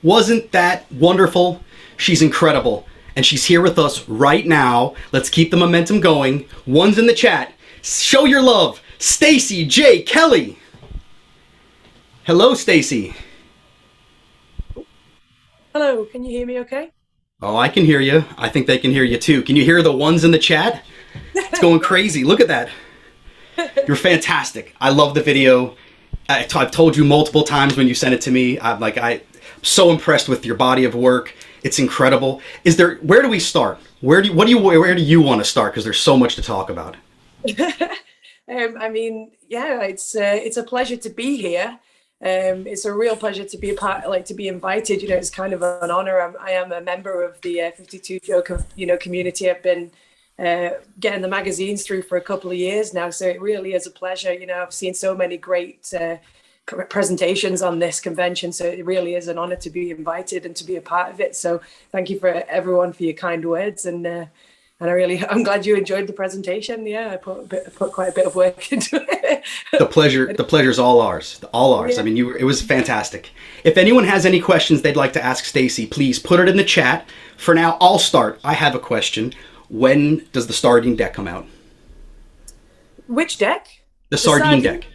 Wasn't that wonderful? She's incredible. And she's here with us right now. Let's keep the momentum going. One's in the chat. Show your love. Stacey Jay Kelly. Hello, Stacey. Hello, can you hear me okay? Oh, I can hear you. I think they can hear you too. Can you hear the ones in the chat? It's going crazy. Look at that. You're fantastic. I love the video. I've told you multiple times when you sent it to me. I'm so impressed with your body of work. It's incredible. Where do we start? Where do you want to start? Because there's so much to talk about. It's a pleasure to be here. It's a real pleasure to be to be invited. It's kind of an honor. I am a member of the 52 Joke community. I've been getting the magazines through for a couple of years now, so it really is a pleasure. I've seen so many great presentations on this convention, so it really is an honor to be invited and to be a part of it. So thank you for everyone for your kind words, and I'm glad you enjoyed the presentation. Yeah, I put quite a bit of work into it. The pleasure's all ours. All ours. Yeah. I mean, it was fantastic. If anyone has any questions they'd like to ask Stacey, please put it in the chat. For now, I'll start. I have a question. When does the Sardine deck come out? Which deck? The Sardine deck.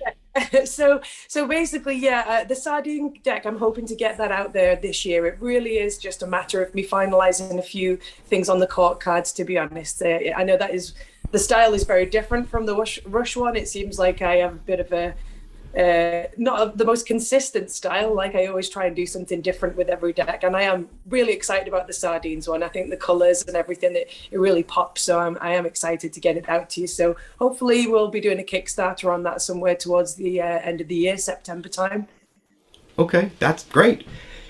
So basically, the Sardine deck, I'm hoping to get that out there this year. It really is just a matter of me finalizing a few things on the court cards, to be honest. I know the style is very different from the Rush one. It seems like I have a bit of a not the most consistent style. Like, I always try and do something different with every deck, and I am really excited about the Sardines one. I think the colors and everything, it really pops, so I am excited to get it out to you. So hopefully we'll be doing a Kickstarter on that somewhere towards the end of the year, September time. Okay, that's great.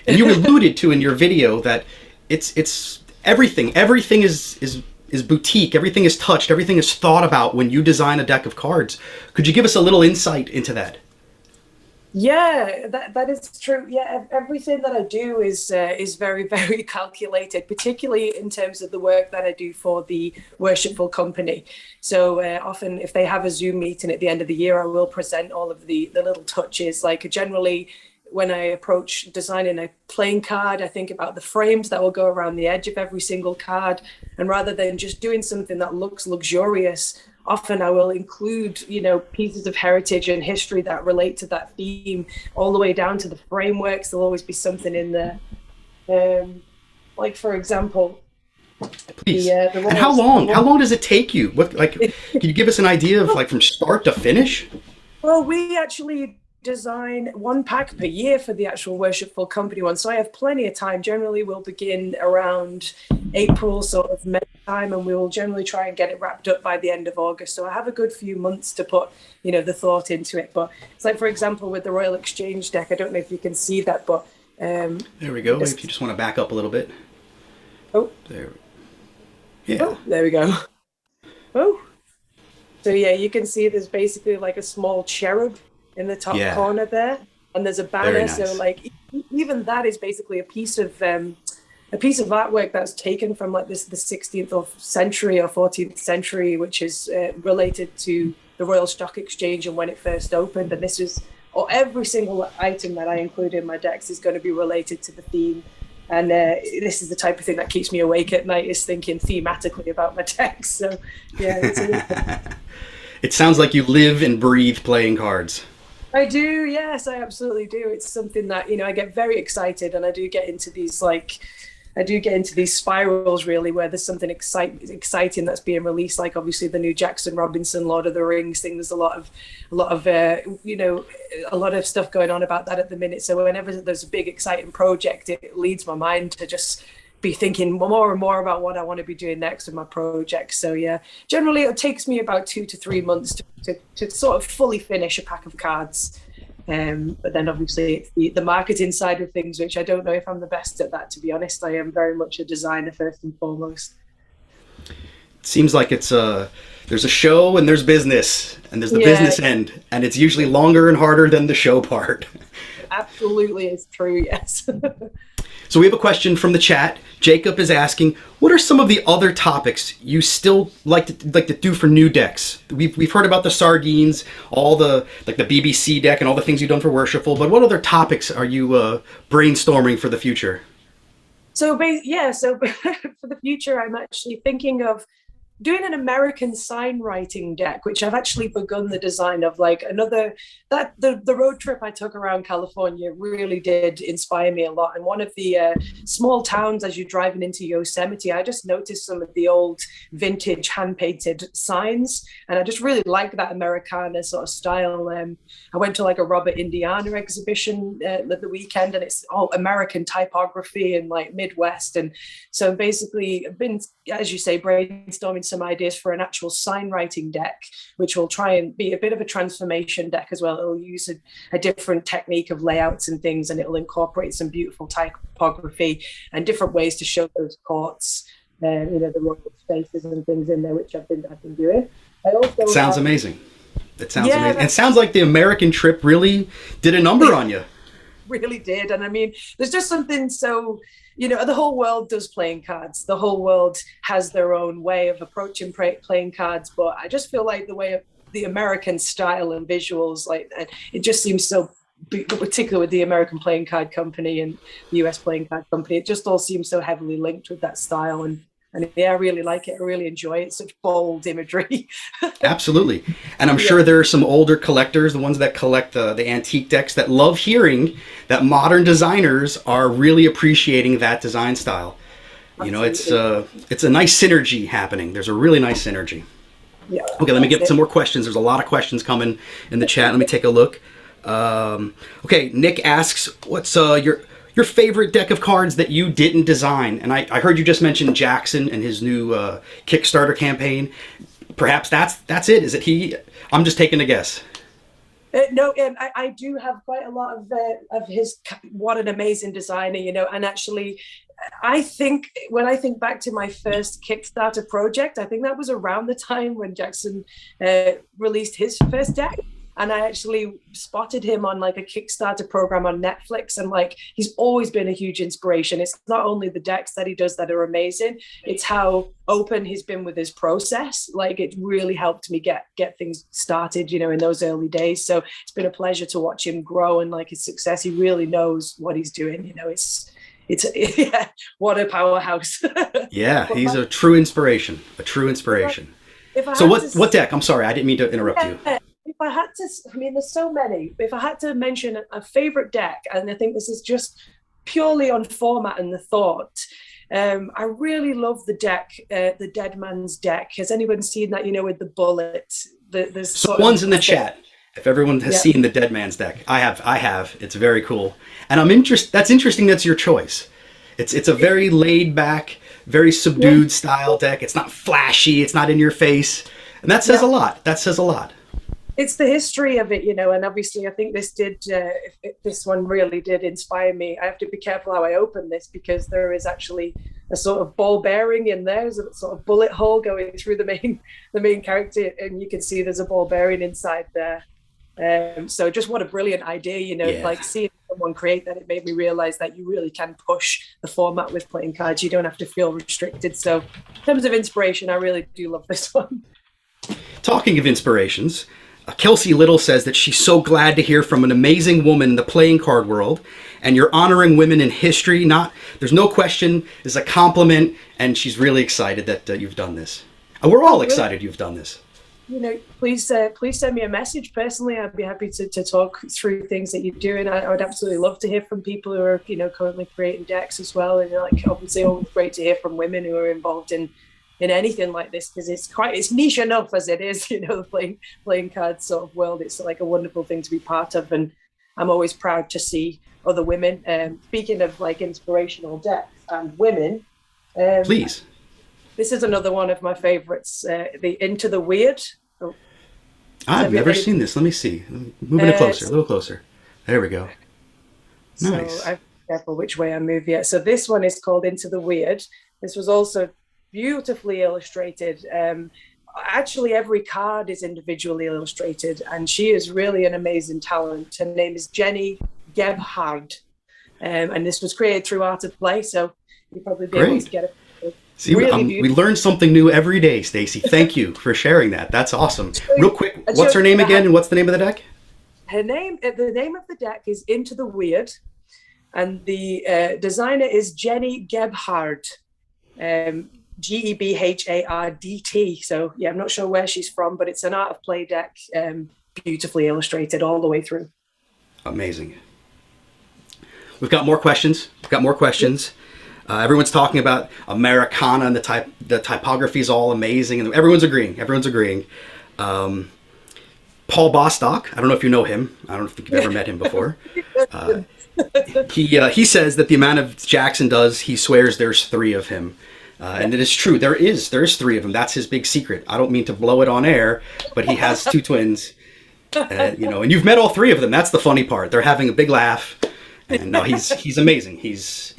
And you alluded to in your video that it's everything is boutique, everything is touched, everything is thought about when you design a deck of cards. Could you give us a little insight into that? Yeah, that is true. Yeah, everything that I do is very, very calculated, particularly in terms of the work that I do for the Worshipful company. So often, if they have a Zoom meeting at the end of the year, I will present all of the little touches. Like, generally, when I approach designing a playing card, I think about the frames that will go around the edge of every single card. And rather than just doing something that looks luxurious, often I will include, pieces of heritage and history that relate to that theme, all the way down to the frameworks. There'll always be something in there. Like, for example, please. And how long does it take you? Can you give us an idea of from start to finish? Well, we actually design one pack per year for the actual Worshipful company one, so I have plenty of time. Generally, we'll begin around April, sort of May time, and we will generally try and get it wrapped up by the end of August. So I have a good few months to put the thought into it. But it's like, for example, with the Royal Exchange deck, I don't know if you can see that, but there we go. If you just want to back up a little bit. Oh, there. Yeah. Oh, there we go. Oh, so yeah, you can see there's basically like a small cherub in the top corner there, and there's a banner. Nice. So even that is basically a piece of artwork that's taken from the 16th century or 14th century, which is related to the Royal Stock Exchange and when it first opened. And every single item that I include in my decks is going to be related to the theme. And this is the type of thing that keeps me awake at night, is thinking thematically about my decks. So yeah, it sounds like you live and breathe playing cards. I do, yes, I absolutely do. It's something that, I get very excited, and I do get into these spirals, really, where there's something exciting that's being released. Like, obviously, the new Jackson Robinson Lord of the Rings thing. There's a lot of stuff going on about that at the minute. So whenever there's a big exciting project, it leads my mind to just be thinking more and more about what I want to be doing next with my project. So yeah, generally it takes me about 2 to 3 months to sort of fully finish a pack of cards. But then obviously it's the marketing side of things, which I don't know if I'm the best at that, to be honest. I am very much a designer first and foremost. It seems like there's a show and there's business, and there's the business end, and it's usually longer and harder than the show part. Absolutely, it's true, yes. So we have a question from the chat. Jacob is asking, what are some of the other topics you still like to do for new decks? We've heard about the sardines, all the the BBC deck and all the things you've done for Worshipful, but what other topics are you brainstorming for the future? So for the future, I'm actually thinking of doing an American sign writing deck, which I've actually begun the design of. Like the road trip I took around California really did inspire me a lot. And one of the small towns as you're driving into Yosemite, I just noticed some of the old vintage hand painted signs, and I just really like that Americana sort of style. I went to like a Robert Indiana exhibition the weekend, and it's all American typography and like Midwest. And so basically I've been, as you say, brainstorming some ideas for an actual sign writing deck, which will try and be a bit of a transformation deck as well. It'll use a different technique of layouts and things, and it'll incorporate some beautiful typography and different ways to show those courts, the royal spaces and things in there, which I've been doing. I also sounds amazing. It sounds amazing. It sounds like the American trip really did a number on you. Really did. And I mean, there's just something so, the whole world does playing cards. The whole world has their own way of approaching playing cards. But I just feel like the way of the American style and visuals, like it just seems so, particularly with the American Playing Card Company and the US Playing Card Company, it just all seems so heavily linked with that style. And yeah, I really like it. I really enjoy it. Such bold imagery. Absolutely. And I'm sure there are some older collectors, the ones that collect the antique decks, that love hearing that modern designers are really appreciating that design style. Absolutely. It's a nice synergy happening. There's a really nice synergy. Yeah. Okay, let me get some more questions. There's a lot of questions coming in the chat. Let me take a look. Okay, Nick asks, what's your favorite deck of cards that you didn't design? And I heard you just mention Jackson and his new Kickstarter campaign. Perhaps that's it. Is it he? I'm just taking a guess. No, I do have quite a lot of his. What an amazing designer, and actually, I think when I think back to my first Kickstarter project, I think that was around the time when Jackson released his first deck. And I actually spotted him on like a Kickstarter program on Netflix. And like, he's always been a huge inspiration. It's not only the decks that he does that are amazing, it's how open he's been with his process. Like, it really helped me get things started, in those early days. So it's been a pleasure to watch him grow and like his success. He really knows what he's doing. It's what a powerhouse. Yeah, he's a true inspiration. So what deck? I'm sorry, I didn't mean to interrupt you. If I had to, there's so many. If I had to mention a favorite deck, and I think this is just purely on format and the thought, I really love the deck, the Dead Man's deck. Has anyone seen that? With the bullet. There's one's in the chat. If everyone has seen the Dead Man's deck, I have. It's very cool, and That's interesting. That's your choice. It's a very laid back, very subdued style deck. It's not flashy. It's not in your face, and that says a lot. It's the history of it, and obviously I think this one really did inspire me. I have to be careful how I open this because there is actually a sort of ball bearing in there. There's a sort of bullet hole going through the main character, and you can see there's a ball bearing inside there. So just what a brilliant idea, like seeing someone create that, it made me realize that you really can push the format with playing cards. You don't have to feel restricted. So in terms of inspiration, I really do love this one. Talking of inspirations, Kelsey Little says that she's so glad to hear from an amazing woman in the playing card world, and you're honoring women in history. There's no question, it's a compliment, and she's really excited that you've done this. And we're all excited you've done this. Please send me a message personally. I'd be happy to talk through things that you're doing. I would absolutely love to hear from people who are, currently creating decks as well. And obviously always great to hear from women who are involved in anything like this, because it's niche enough as it is, the playing cards sort of world. It's like a wonderful thing to be part of, and I'm always proud to see other women. Speaking of like inspirational decks and women, please. This is another one of my favorites, the Into the Weird. Oh, I've never seen this. Let me see. Moving it closer, a little closer. There we go. Nice. So I'm careful which way I move yet. So this one is called Into the Weird. This was also beautifully illustrated. Actually, every card is individually illustrated, and she is really an amazing talent. Her name is Jenny Gebhard. And this was created through Art of Play, so you'll probably be able to get it. See, really we learn something new every day, Stacey. Thank you for sharing that. That's awesome. Real quick, what's her name again, and what's the name of the deck? The name of the deck is Into the Weird, and the designer is Jenny Gebhard, Gebhardt. So yeah, I'm not sure where she's from, but it's an Art of Play deck, beautifully illustrated all the way through. Amazing. We've got more questions. Everyone's talking about Americana, and the typography is all amazing, and everyone's agreeing. Paul Bostock, I don't know if you know him. I don't think you've ever met him before. He says that the amount of Jackson does, he swears there's 3 of him. And it is true. There is 3 of them. That's his big secret. I don't mean to blow it on air, but he has 2 twins. And you've met all 3 of them. That's the funny part. They're having a big laugh. And no, he's amazing. He's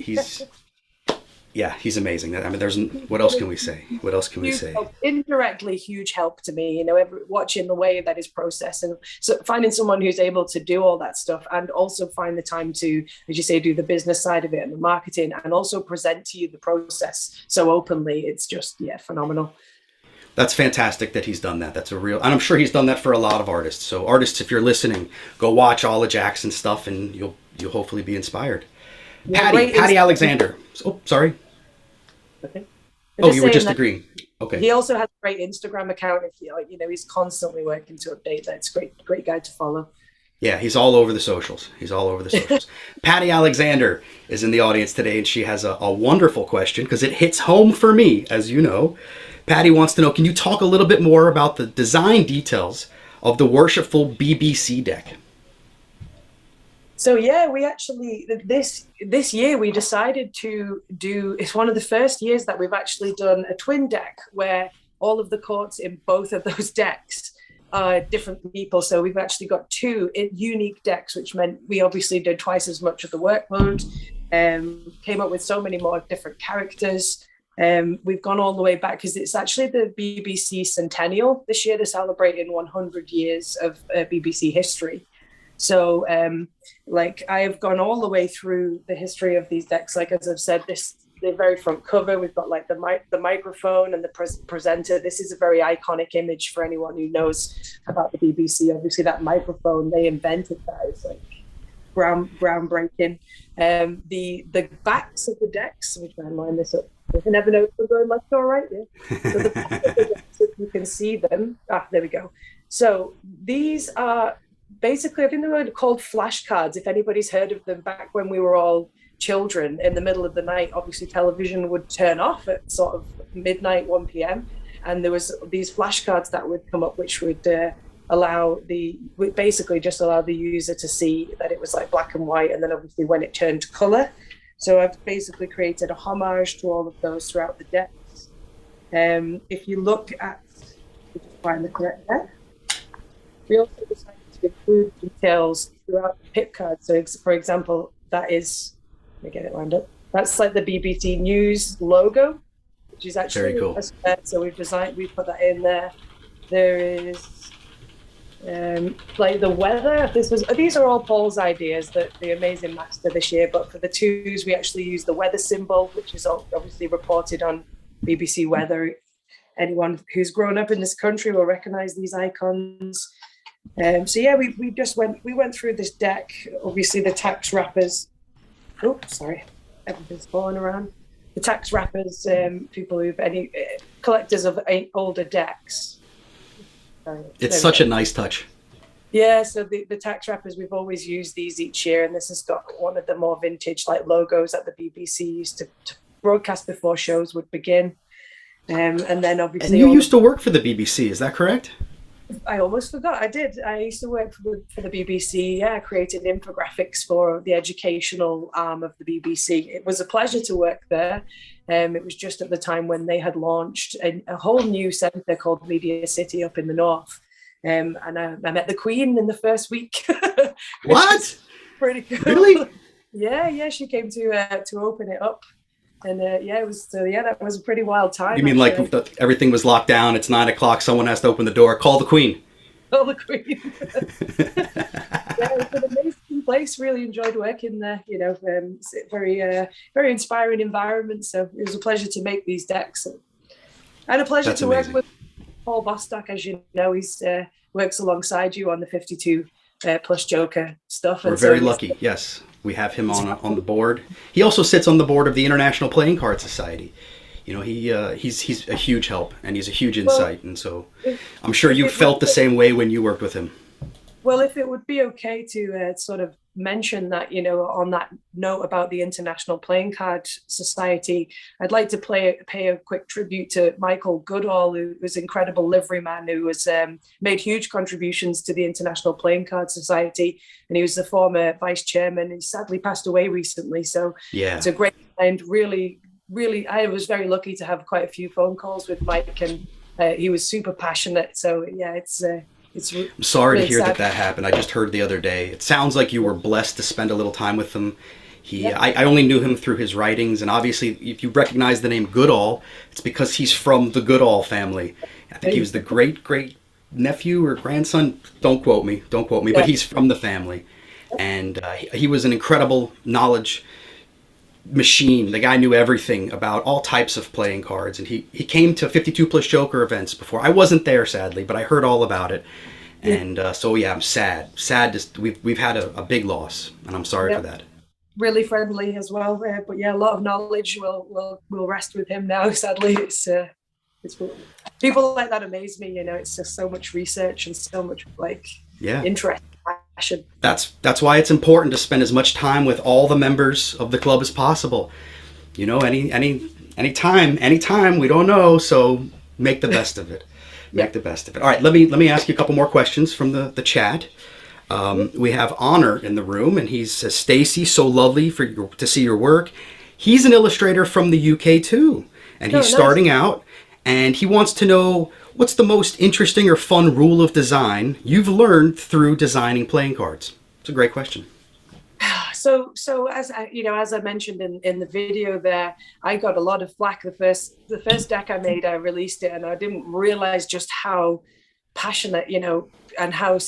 amazing. I mean, what else can we say? Indirectly, huge help to me, watching the way that is processed, and so finding someone who's able to do all that stuff, and also find the time to, as you say, do the business side of it and the marketing, and also present to you the process so openly. It's just, phenomenal. That's fantastic that he's done that. And I'm sure he's done that for a lot of artists. So artists, if you're listening, go watch all of Jackson's stuff, and you'll hopefully be inspired. Yeah, Patty Alexander. Oh, sorry. Okay. Oh, you were just agreeing. Okay. He also has a great Instagram account. He's constantly working to update that. It's great guy to follow. Yeah, he's all over the socials. Patty Alexander is in the audience today, and she has a wonderful question because it hits home for me, as you know. Patty wants to know, can you talk a little bit more about the design details of the Worshipful BBC deck? So yeah, we actually, this year we decided to do, it's one of the first years that we've actually done a twin deck where all of the courts in both of those decks are different people. So we've actually got 2 unique decks, which meant we obviously did twice as much of the workload, came up with so many more different characters. We've gone all the way back because it's actually the BBC centennial this year. They're celebrating 100 years of BBC history. So I have gone all the way through the history of these decks. Like, as I've said, the very front cover, we've got like the microphone and the presenter. This is a very iconic image for anyone who knows about the BBC. Obviously that microphone, they invented that. It's like groundbreaking. The backs of the decks, which I line this up, you never know if we're going left or right. Yeah. So the back of the decks, if you can see them. There we go. So these are basically, I think they were called flashcards, if anybody's heard of them. Back when we were all children, in the middle of the night, obviously television would turn off at sort of midnight, 1 p.m. And there was these flashcards that would come up, which would basically just allow the user to see that it was like black and white, and then obviously when it turned to color. So I've basically created a homage to all of those throughout the decks. If you look at, find the correct deck, we also decided to include details throughout the pip card. So for example, that is, let me get it lined up. That's like the BBC News logo, which is actually very cool. So we put that in there. There is like the weather. These are all Paul's ideas, the amazing master this year. But for the 2s, we actually use the weather symbol, which is obviously reported on BBC Weather. Anyone who's grown up in this country will recognize these icons. So yeah, we went through this deck. Obviously the tax wrappers. Oh, sorry, everything's falling around. The tax wrappers, people who've any collectors of older decks. It's such a nice touch. Yeah, so the tax wrappers, we've always used these each year, and this has got one of the more vintage like logos that the BBC used to broadcast before shows would begin. And then obviously, and you used to work for the BBC, is that correct? I almost forgot. I did. I used to work for the BBC. Yeah, created infographics for the educational arm of the BBC. It was a pleasure to work there. It was just at the time when they had launched a whole new centre called Media City up in the north. And I met the Queen in the first week. What? Pretty cool. Really? Yeah. She came to open it up. And it was, that was a pretty wild time. You mean actually. Like everything was locked down, it's 9 o'clock, someone has to open the door, call the Queen. Call the Queen. Yeah, it's an amazing place. Really enjoyed working there. You know, it's a very inspiring environment. So it was a pleasure to make these decks, and a pleasure That's to amazing. work with Paul Bostock. As you know, he's works alongside you on the 52 plus Joker stuff. We're And very so lucky. Yes, we have him on the board. He also sits on the board of the International Playing Card Society. You know, he's a huge help, and he's a huge insight. And so I'm sure you felt the same way when you worked with him. Well, if it would be okay to sort of mention that, you know, on that note about the International Playing Card Society, I'd like to pay a quick tribute to Michael Goodall, who was an incredible liveryman who has made huge contributions to the International Playing Card Society, and he was the former vice chairman. He sadly passed away recently, so it's a great and really, I was very lucky to have quite a few phone calls with Mike, and he was super passionate. So yeah, I'm sorry really to hear sad. that happened. I just heard the other day. It sounds like you were blessed to spend a little time with him. I only knew him through his writings, and obviously if you recognize the name Goodall, it's because he's from the Goodall family. I think he was the great nephew or grandson. Don't quote me, but he's from the family. And he was an incredible knowledge machine. The guy knew everything about all types of playing cards, and he came to 52 plus Joker events before. I wasn't there, sadly, but I heard all about it. And so yeah, I'm sad we've had a big loss, and I'm sorry for that. Really friendly as well, but yeah, a lot of knowledge will rest with him now. Sadly, it's people like that amaze me. You know, it's just so much research and so much interest. That's why it's important to spend as much time with all the members of the club as possible. You know, anytime, we don't know, so make the best of it. Make the best of it. All right, let me ask you a couple more questions from the chat. We have Honor in the room, and he says, Stacey, so lovely to see your work. He's an illustrator from the UK too, and he's starting out, and he wants to know, what's the most interesting or fun rule of design you've learned through designing playing cards? It's a great question. So as I mentioned in the video there, I got a lot of flack. The first deck I made, I released it, and I didn't realize just how passionate, you know, and how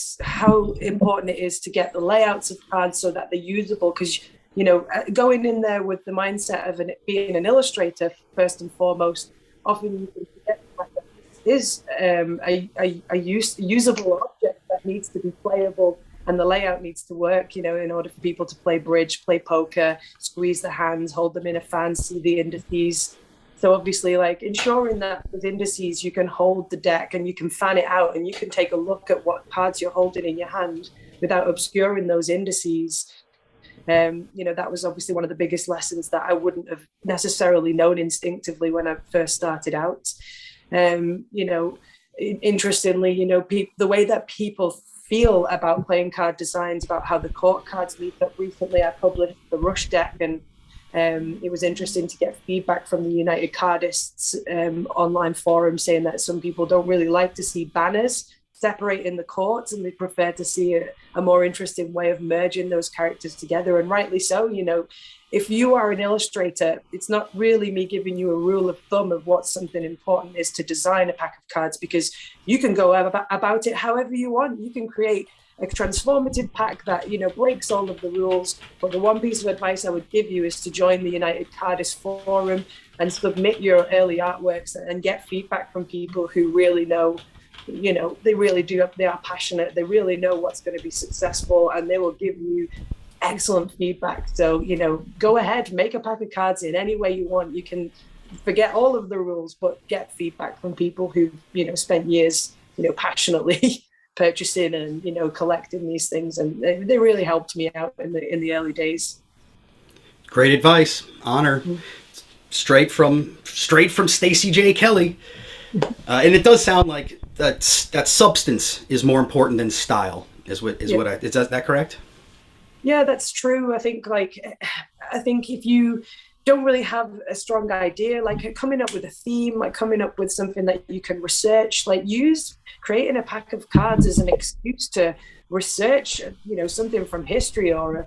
important it is to get the layouts of cards so that they're usable. Because, you know, going in there with the mindset of being an illustrator first and foremost, often you can forget the fact that this is a usable object that needs to be playable, and the layout needs to work, you know, in order for people to play bridge, play poker, squeeze the hands, hold them in a fan, see the indices. So obviously, like, ensuring that with indices you can hold the deck and you can fan it out and you can take a look at what cards you're holding in your hand without obscuring those indices. You know, that was obviously one of the biggest lessons that I wouldn't have necessarily known instinctively when I first started out. You know, interestingly, you know, the way that people feel about playing card designs, about how the court cards meet up. Recently, I published the Rush deck, and it was interesting to get feedback from the United Cardists online forum saying that some people don't really like to see banners separating the courts, and they prefer to see a more interesting way of merging those characters together, and rightly so. You know, if you are an illustrator, it's not really me giving you a rule of thumb of what something important is to design a pack of cards, because you can go about it however you want. You can create a transformative pack that, you know, breaks all of the rules. But the one piece of advice I would give you is to join the United Cardist forum and submit your early artworks and get feedback from people who really know, you know, they are passionate, they really know what's going to be successful, and they will give you excellent feedback. So, you know, go ahead, make a pack of cards in any way you want. You can forget all of the rules, but get feedback from people who, you know, spent years, you know, passionately purchasing and, you know, collecting these things, and they really helped me out in the early days. Great advice. Honor. Straight from Stacey Jay Kelly. And it does sound like that substance is more important than style. Is that correct? Yeah, that's true. I think if you don't really have a strong idea, like coming up with a theme, like coming up with something that you can research, like use creating a pack of cards as an excuse to research, you know, something from history, or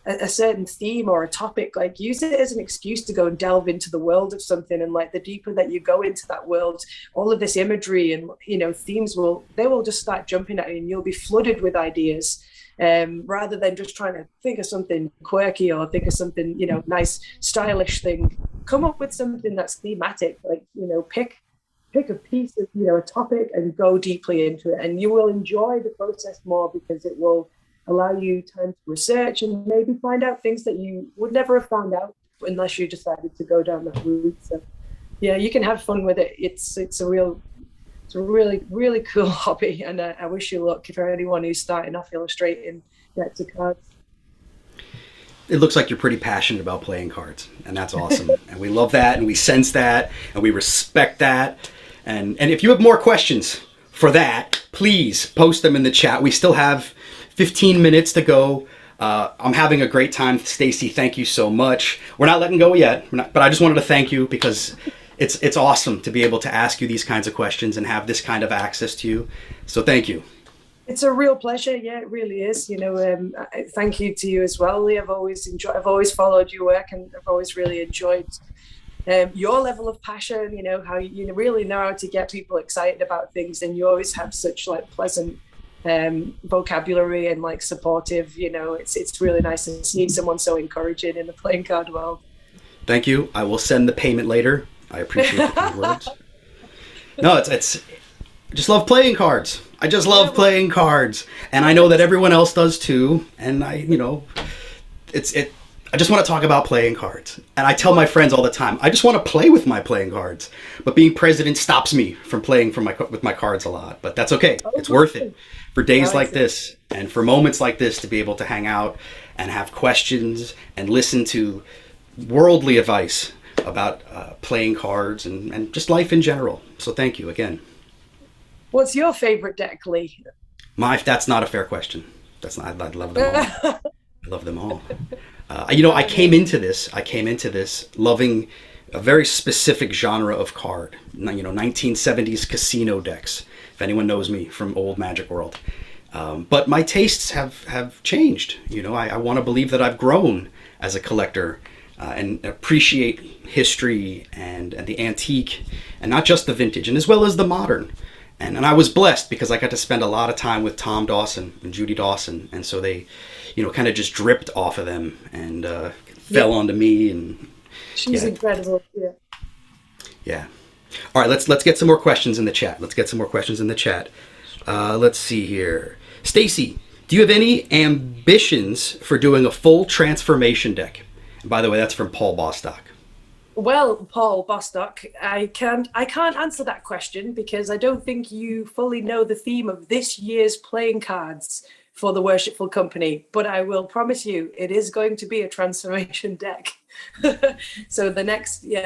a certain theme or a topic. Like, use it as an excuse to go and delve into the world of something, and like the deeper that you go into that world, all of this imagery and, you know, themes will just start jumping at you, and you'll be flooded with ideas. rather than just trying to think of something quirky or think of something, nice, stylish thing. Come up with something that's thematic, like, pick a piece of, a topic and go deeply into it. And you will enjoy the process more because it will allow you time to research and maybe find out things that you would never have found out unless you decided to go down that route. So yeah, you can have fun with it. It's a really, really cool hobby. And I wish you luck for anyone who's starting off illustrating decks of cards. It looks like you're pretty passionate about playing cards, and that's awesome. And we love that, and we sense that, and we respect that. And if you have more questions for that, please post them in the chat. We still have 15 minutes to go. I'm having a great time. Stacey, thank you so much. We're not letting go yet, but I just wanted to thank you because it's awesome to be able to ask you these kinds of questions and have this kind of access to you. So thank you. It's a real pleasure. Yeah, it really is. Thank you to you as well, Lee. I've always followed your work, and I've always really enjoyed your level of passion. How you really know how to get people excited about things, and you always have such pleasant vocabulary and supportive. It's really nice to see someone so encouraging in the playing card world. Thank you. I will send the payment later. I appreciate the kind words. No, it's I just love playing cards. I just love playing cards, and I know that everyone else does too. And I just want to talk about playing cards. And I tell my friends all the time, I just want to play with my playing cards. But being president stops me from playing with my cards a lot. But that's okay. It's worth it for days like this and for moments like this to be able to hang out and have questions and listen to worldly advice about playing cards and just life in general. So thank you again. What's your favorite deck, Lee? That's not a fair question. That's not. I love them all. I love them all. I came into this loving a very specific genre of card. 1970s casino decks. If anyone knows me from old Magic World, but my tastes have changed. I want to believe that I've grown as a collector and appreciate history and the antique, and not just the vintage, and as well as the modern. And I was blessed because I got to spend a lot of time with Tom Dawson and Judy Dawson. And so they, kind of just dripped off of them and fell onto me. And she's incredible. Yeah. Yeah. All right, let's get some more questions in the chat. Let's see here. Stacey, do you have any ambitions for doing a full transformation deck? And by the way, that's from Paul Bostock. Well, Paul Bostock, I can't answer that question because I don't think you fully know the theme of this year's playing cards for the Worshipful Company, but I will promise you it is going to be a transformation deck. So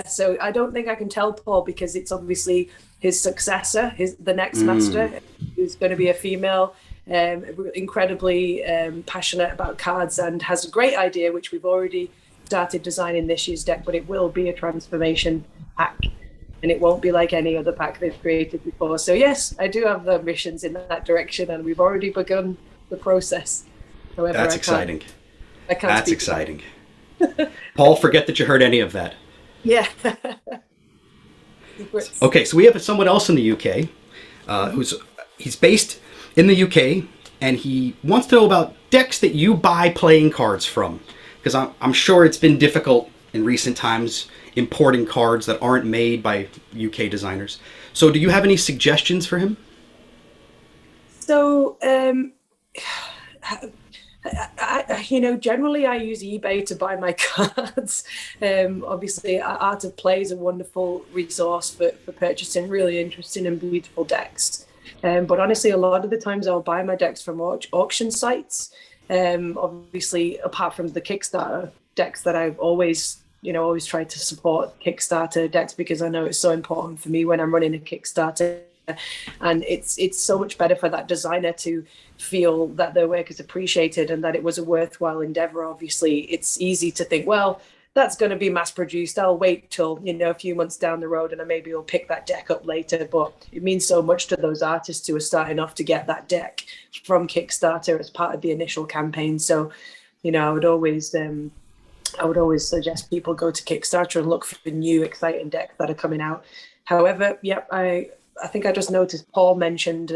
so I don't think I can tell Paul because it's obviously his successor, the next master, who's going to be a female, incredibly passionate about cards and has a great idea, which we've already started designing this year's deck, but it will be a transformation pack and it won't be like any other pack they've created before. So yes, I do have the ambitions in that direction and we've already begun the process. However, that's exciting. I can't. That's exciting. Paul, forget that you heard any of that. Yeah. Okay, so we have someone else in the UK he's based in the UK and he wants to know about decks that you buy playing cards from. Because I'm sure it's been difficult in recent times importing cards that aren't made by UK designers. So do you have any suggestions for him? So, generally I use eBay to buy my cards. Obviously, Art of Play is a wonderful resource for purchasing really interesting and beautiful decks. But honestly, a lot of the times I'll buy my decks from auction sites. Obviously, apart from the Kickstarter decks that I've always tried to support Kickstarter decks because I know it's so important for me when I'm running a Kickstarter. And it's so much better for that designer to feel that their work is appreciated and that it was a worthwhile endeavor. Obviously, it's easy to think, well, that's going to be mass produced. I'll wait till, a few months down the road and maybe I'll pick that deck up later. But it means so much to those artists who are starting off to get that deck from Kickstarter as part of the initial campaign. So, I would always suggest people go to Kickstarter and look for new exciting decks that are coming out. However, I think I just noticed Paul mentioned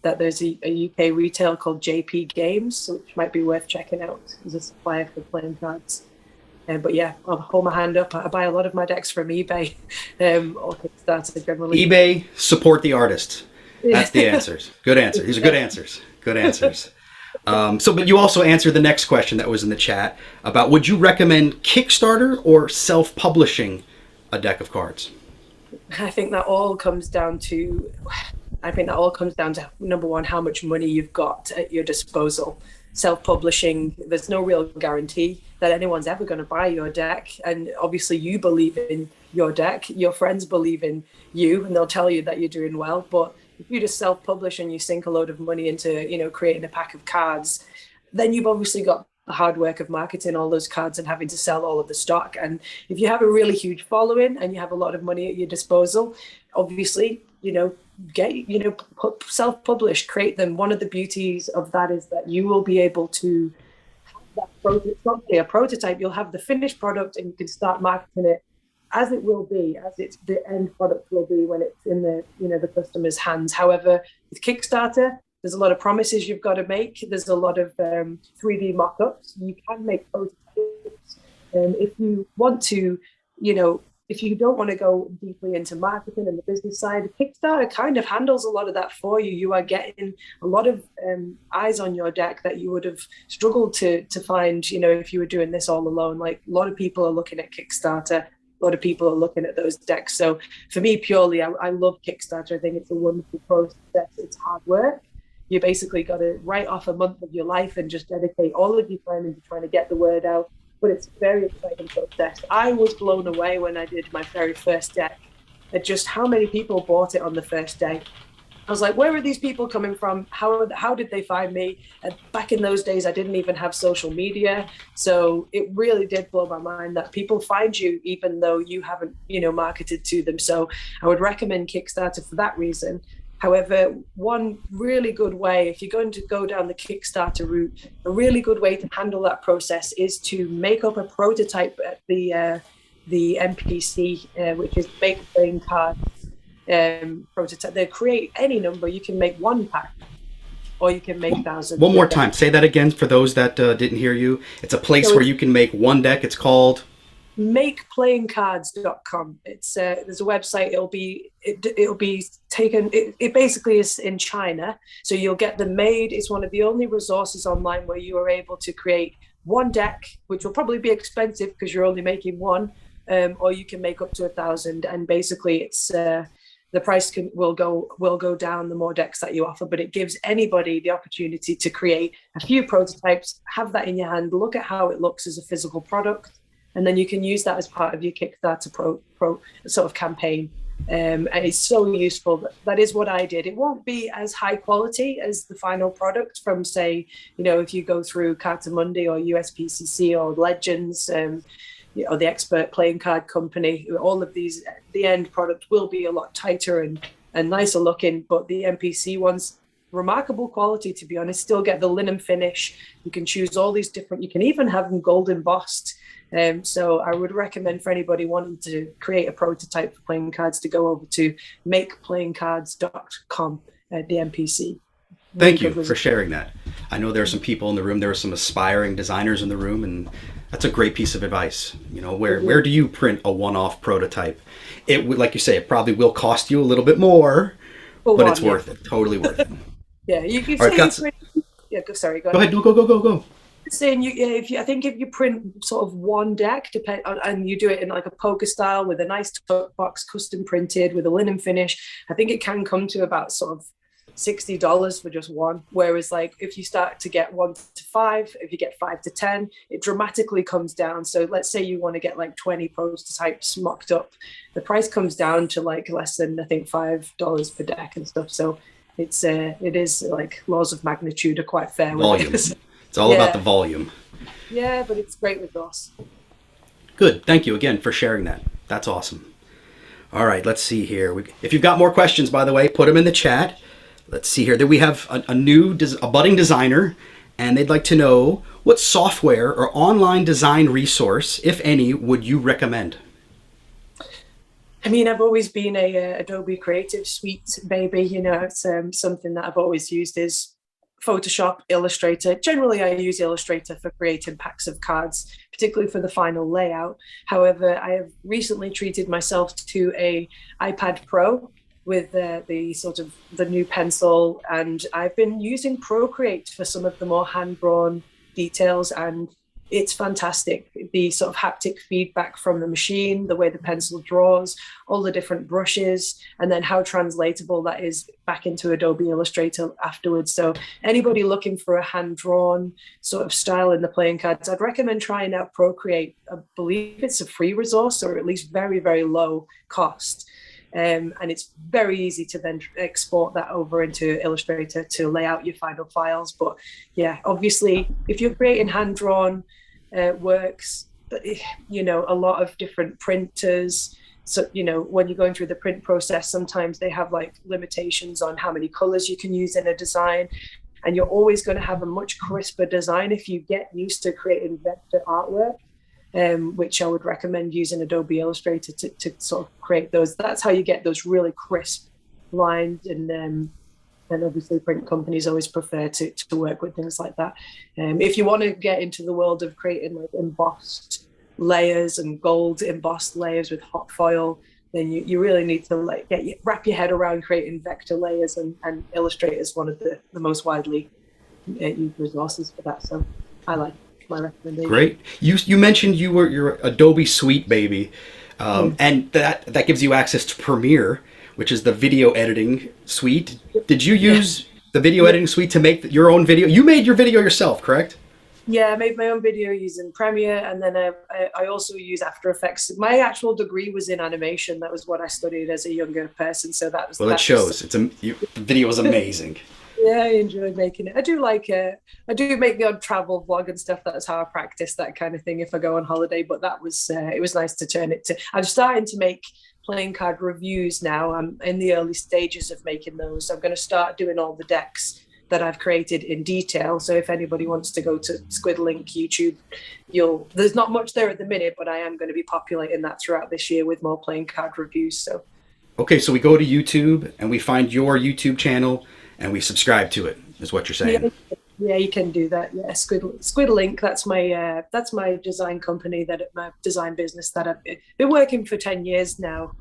that there's a UK retail called JP Games, which might be worth checking out as a supplier for playing cards. But yeah, I'll hold my hand up. I buy a lot of my decks from eBay or Kickstarter generally. eBay, support the artist. That's the answers. Good answer. These are good answers. Good answers. But you also answered the next question that was in the chat about, would you recommend Kickstarter or self-publishing a deck of cards? I think that all comes down to, number one, how much money you've got at your disposal. Self-publishing, there's no real guarantee that anyone's ever going to buy your deck. And obviously you believe in your deck, your friends believe in you, and they'll tell you that you're doing well. But if you just self-publish and you sink a load of money into, creating a pack of cards, then you've obviously got the hard work of marketing all those cards and having to sell all of the stock. And if you have a really huge following and you have a lot of money at your disposal, obviously, self-publish, create them. One of the beauties of that is that you will be able to have that it's not a prototype, you'll have the finished product and you can start marketing it as it will be, as it's the end product will be when it's in the customer's hands. However, with Kickstarter, there's a lot of promises you've got to make. There's a lot of 3D mock-ups. You can make prototypes. If you want to, if you don't want to go deeply into marketing and the business side, Kickstarter kind of handles a lot of that for you. You are getting a lot of eyes on your deck that you would have struggled to find, if you were doing this all alone. Like, a lot of people are looking at Kickstarter. A lot of people are looking at those decks. So for me, purely, I love Kickstarter. I think it's a wonderful process. It's hard work. You basically got to write off a month of your life and just dedicate all of your time into trying to get the word out. But it's a very exciting process. I was blown away when I did my very first deck at just how many people bought it on the first day. I was like, where are these people coming from? How did they find me? And back in those days, I didn't even have social media. So it really did blow my mind that people find you even though you haven't, marketed to them. So I would recommend Kickstarter for that reason. However, one really good way, if you're going to go down the Kickstarter route, a really good way to handle that process is to make up a prototype at the MPC, which is Makeplayingcardscom prototype. They create any number. You can make one pack, or you can make thousands. One more time. Say that again for those that didn't hear you. It's a place where you can make one deck. It's called Makeplayingcards.com. It's there's a website. It'll be taken. It basically is in China, so you'll get them made. It's one of the only resources online where you are able to create one deck, which will probably be expensive because you're only making one, or you can make up to 1,000. And basically, it's the price will go down the more decks that you offer. But it gives anybody the opportunity to create a few prototypes, have that in your hand, look at how it looks as a physical product. And then you can use that as part of your Kickstarter pro sort of campaign. And it's so useful. That is what I did. It won't be as high quality as the final product from, say, if you go through Cartamundi or USPCC or Legends, or the Expert Playing Card Company. All of these, the end product will be a lot tighter and nicer looking. But the MPC ones, remarkable quality, to be honest. Still get the linen finish. You can choose all these different. You can even have them gold embossed. So I would recommend for anybody wanting to create a prototype for playing cards to go over to makeplayingcards.com at the MPC. Thank you for sharing that. I know there are some people in the room. There are some aspiring designers in the room, and that's a great piece of advice. Where do you print a one-off prototype? It would, like you say, it probably will cost you a little bit more, but it's worth it. Totally worth it. Yeah, you can sorry, go ahead. Go. Saying if you print sort of one deck, and you do it in like a poker style with a nice tuck box, custom printed with a linen finish, I think it can come to about sort of $60 for just one. Whereas like if you start to get 1 to 5, if you get 5 to 10, it dramatically comes down. So let's say you want to get like 20 prototypes mocked up, the price comes down to like less than, I think, $5 per deck and stuff. So it is like laws of magnitude are quite fair. Volume. It's all about the volume. Yeah, but it's great with us. Good. Thank you again for sharing that. That's awesome. All right, let's see here. If you've got more questions, by the way, put them in the chat. Let's see here. We have a budding designer, and they'd like to know what software or online design resource, if any, would you recommend? I mean, I've always been a Adobe Creative Suite baby. You know, it's something that I've always used is Photoshop, Illustrator. Generally, I use Illustrator for creating packs of cards, particularly for the final layout. However, I have recently treated myself to a iPad Pro with the sort of the new pencil, and I've been using Procreate for some of the more hand-drawn details, and it's fantastic. The sort of haptic feedback from the machine, the way the pencil draws, all the different brushes, and then how translatable that is back into Adobe Illustrator afterwards. So anybody looking for a hand-drawn sort of style in the playing cards, I'd recommend trying out Procreate. I believe it's a free resource, or at least very, very low cost. And it's very easy to then export that over into Illustrator to lay out your final files. But yeah, obviously, if you're creating hand-drawn works, you know, a lot of different printers. So, you know, when you're going through the print process, sometimes they have like limitations on how many colors you can use in a design. And you're always going to have a much crisper design if you get used to creating vector artwork. Which I would recommend using Adobe Illustrator to sort of create those. That's how you get those really crisp lines, and obviously print companies always prefer to work with things like that. If you want to get into the world of creating like embossed layers and gold embossed layers with hot foil, then you really need to like wrap your head around creating vector layers, and Illustrator is one of the most widely used resources for that. So I like my recommendation. Great. You mentioned your Adobe Suite baby, and that gives you access to Premiere, which is the video editing suite. Did you use the video editing suite to make your own video? You made your video yourself, correct? Yeah, I made my own video using Premiere, and then I also use After Effects. My actual degree was in animation. That was what I studied as a younger person. So that was. Well, it shows. The video is amazing. Yeah, I enjoyed making it. I do make the odd travel vlog and stuff. That's how I practice that kind of thing if I go on holiday. But that was it was nice to turn it to. I'm starting to make playing card reviews now. I'm in the early stages of making those. I'm going to start doing all the decks that I've created in detail. So if anybody wants to go to Squidlink YouTube, there's not much there at the minute, but I am going to be populating that throughout this year with more playing card reviews. So. Okay, so we go to YouTube and we find your YouTube channel and we subscribe to it, is what you're saying. Yeah, you can do that. Yeah, Squidlink. That's my design company, my design business that I've been working for 10 years now,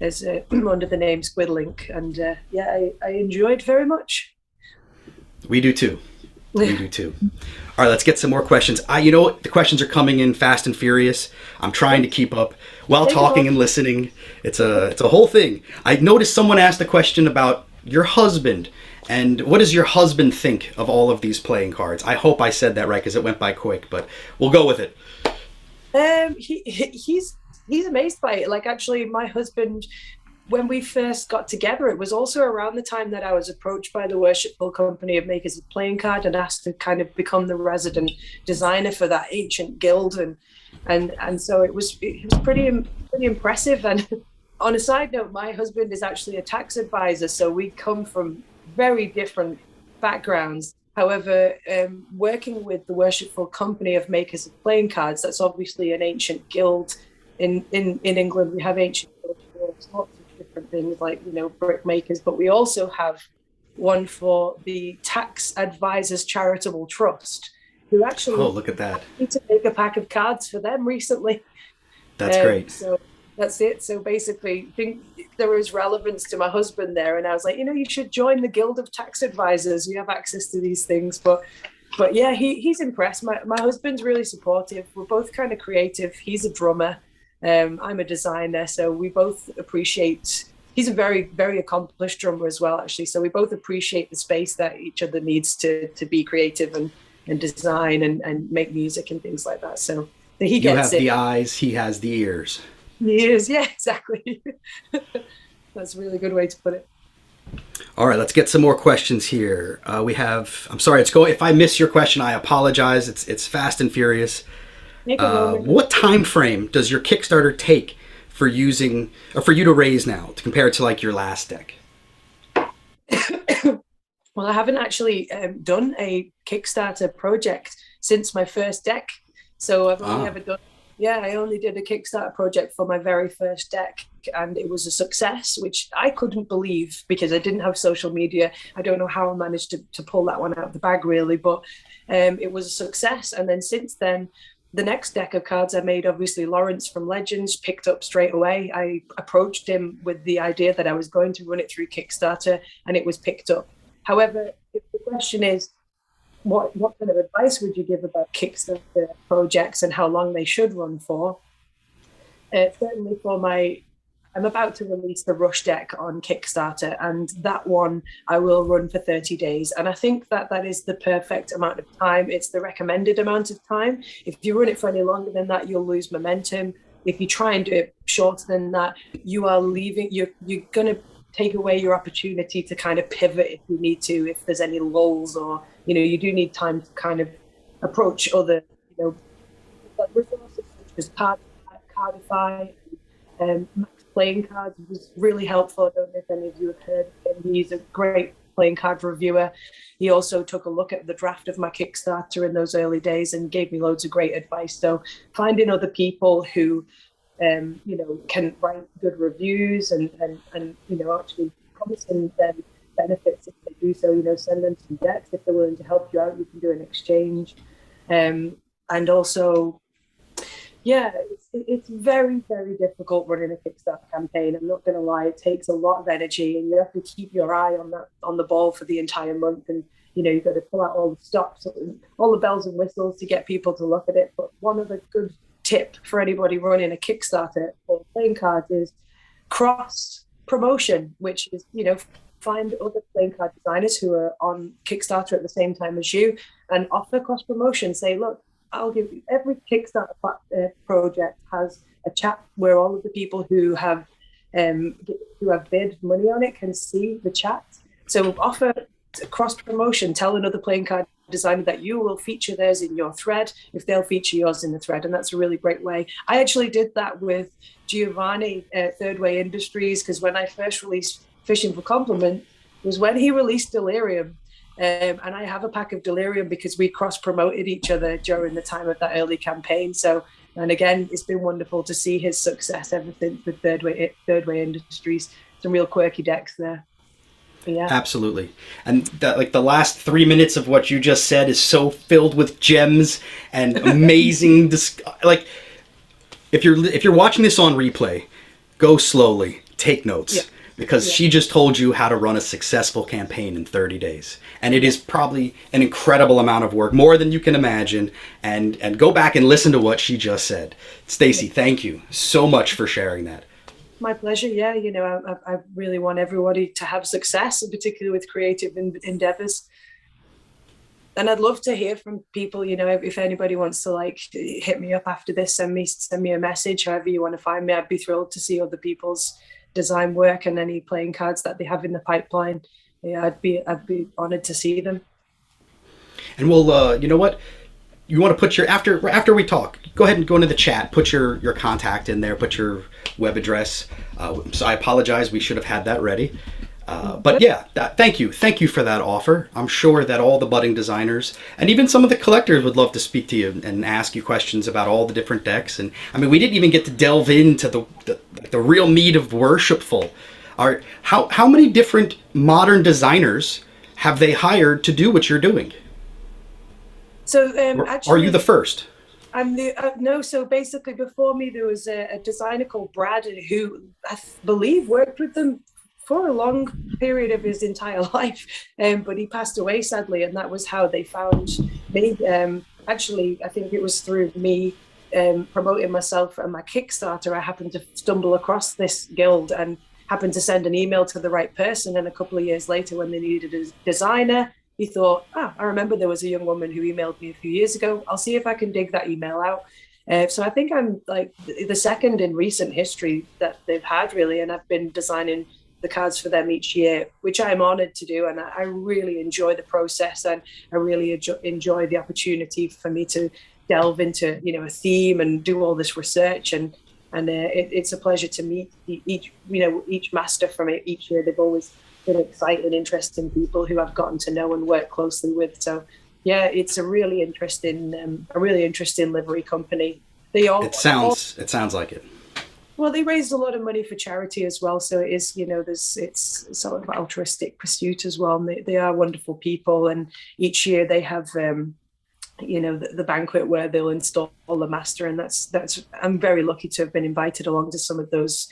as under the name Squidlink, and I enjoyed very much. We do too. We do too. All right, let's get some more questions. You know what? The questions are coming in fast and furious. I'm trying to keep up while talking and listening. It's a whole thing. I noticed someone asked a question about your husband. And what does your husband think of all of these playing cards? I hope I said that right because it went by quick, but we'll go with it. He's amazed by it. Like, actually, my husband, when we first got together, it was also around the time that I was approached by the Worshipful Company of Makers of Playing Card and asked to kind of become the resident designer for that ancient guild, and so it was pretty impressive. And on a side note, my husband is actually a tax advisor, so we come from very different backgrounds. However, working with the Worshipful Company of Makers of Playing Cards, that's obviously an ancient guild. In England, we have ancient guilds, lots of different things like, you know, brick makers, but we also have one for the Tax Advisors Charitable Trust, who actually look at that. Need to make a pack of cards for them recently. That's great. So that's it. So basically, I think there is relevance to my husband there, and I was like, you know, you should join the Guild of Tax Advisors. You have access to these things. But yeah, he's impressed. My husband's really supportive. We're both kind of creative. He's a drummer. I'm a designer, so we both appreciate. He's a very, very accomplished drummer as well, actually. So we both appreciate the space that each other needs to be creative and design and make music and things like that. So he gets it. You have the eyes, he has the ears. Years, yeah, exactly. That's a really good way to put it. All right, let's get some more questions here. We have, I'm sorry, if I miss your question, I apologize. It's fast and furious. What time frame does your Kickstarter take for you to raise now to compare it to like your last deck? Well, I haven't actually done a Kickstarter project since my first deck. So I've only ever done Yeah, I only did a Kickstarter project for my very first deck, and it was a success, which I couldn't believe because I didn't have social media. I don't know how I managed to pull that one out of the bag, really, but it was a success. And then since then, the next deck of cards I made, obviously Lawrence from Legends picked up straight away. I approached him with the idea that I was going to run it through Kickstarter, and it was picked up. However, if the question is, what kind of advice would you give about Kickstarter projects and how long they should run for? Certainly I'm about to release the Rush deck on Kickstarter, and that one I will run for 30 days. And I think that is the perfect amount of time. It's the recommended amount of time. If you run it for any longer than that, you'll lose momentum. If you try and do it shorter than that, you're going to take away your opportunity to kind of pivot if you need to, if there's any lulls, or you do need time to kind of approach other resources such as Cardify. Max Playing Cards was really helpful. I don't know if any of you have heard of him. He's a great playing card reviewer. He also took a look at the draft of my Kickstarter in those early days and gave me loads of great advice. So finding other people who can write good reviews and actually promising them benefits if they do so. Send them some decks if they're willing to help you out. You can do an exchange, and also, it's very, very difficult running a Kickstarter campaign. I'm not going to lie; it takes a lot of energy, and you have to keep your eye on the ball for the entire month. And you've got to pull out all the stops, all the bells and whistles to get people to look at it. But one of the good tip for anybody running a Kickstarter for playing cards is cross promotion, which is find other playing card designers who are on Kickstarter at the same time as you and offer cross promotion. Say, look, I'll give you, every Kickstarter project has a chat where all of the people who have bid money on it can see the chat. So offer cross promotion. Tell another playing card designer that you will feature theirs in your thread if they'll feature yours in the thread, and that's a really great way. I actually did that with Giovanni at Third Way Industries, because when I first released Fishing for Compliment was when he released Delirium, and I have a pack of Delirium because we cross-promoted each other during the time of that early campaign. So, and again, it's been wonderful to see his success ever since with Third Way Industries. Some real quirky decks there. Yeah. Absolutely. And the last 3 minutes of what you just said is so filled with gems and amazing if you're watching this on replay, go slowly, take notes, because she just told you how to run a successful campaign in 30 days. And it is probably an incredible amount of work, more than you can imagine, and go back and listen to what she just said. Stacey, thank you so much for sharing that. My pleasure. Yeah, I really want everybody to have success, and particularly with creative endeavors. And I'd love to hear from people. If anybody wants to hit me up after this, send me a message. However you want to find me, I'd be thrilled to see other people's design work and any playing cards that they have in the pipeline. Yeah, I'd be honored to see them. And we'll, you know what? You want to put your, after we talk, go ahead and go into the chat, put your contact in there, put your web address. So I apologize, we should have had that ready. But yeah, thank you for that offer. I'm sure that all the budding designers and even some of the collectors would love to speak to you and ask you questions about all the different decks. And I mean, we didn't even get to delve into the real meat of Worshipful. How many different modern designers have they hired to do what you're doing? So actually, are you the first? I'm the no. So basically, before me, there was a designer called Brad who I believe worked with them for a long period of his entire life, but he passed away sadly, and that was how they found me. Actually, I think it was through me promoting myself and my Kickstarter. I happened to stumble across this guild and happened to send an email to the right person. And a couple of years later, when they needed a designer, he thought, I remember there was a young woman who emailed me a few years ago. I'll see if I can dig that email out. So I think I'm like the second in recent history that they've had, really. And I've been designing the cards for them each year, which I'm honored to do. And I really enjoy the process, and I really enjoy the opportunity for me to delve into, a theme and do all this research. And it's a pleasure to meet each master from it each year. They've always been exciting, interesting people who I've gotten to know and work closely with. So yeah, it's a really interesting livery company. They all, It sounds like it. well, they raised a lot of money for charity as well. So it is, it's sort of altruistic pursuit as well. And they are wonderful people. And each year they have, the banquet where they'll install the master. And that's, I'm very lucky to have been invited along to some of those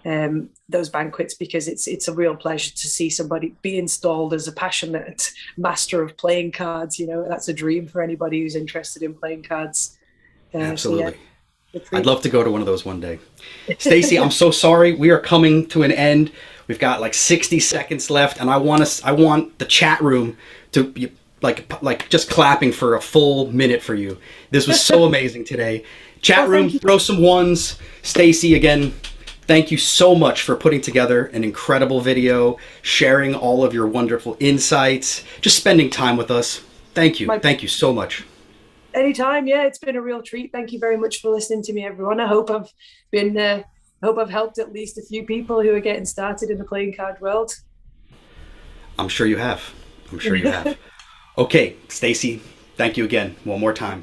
banquets, because it's a real pleasure to see somebody be installed as a passionate master of playing cards. That's a dream for anybody who's interested in playing cards. Absolutely. So yeah. I'd love to go to one of those one day. Stacey, I'm so sorry. We are coming to an end. We've got like 60 seconds left, and I want the chat room to be like just clapping for a full minute for you. This was so amazing today. Chat room, throw some ones. Stacey, again, thank you so much for putting together an incredible video, sharing all of your wonderful insights, just spending time with us. Thank you. Thank you so much. Anytime. Yeah, it's been a real treat. Thank you very much for listening to me, everyone. I hope I've helped at least a few people who are getting started in the playing card world. I'm sure you have. Okay, Stacey, thank you again one more time.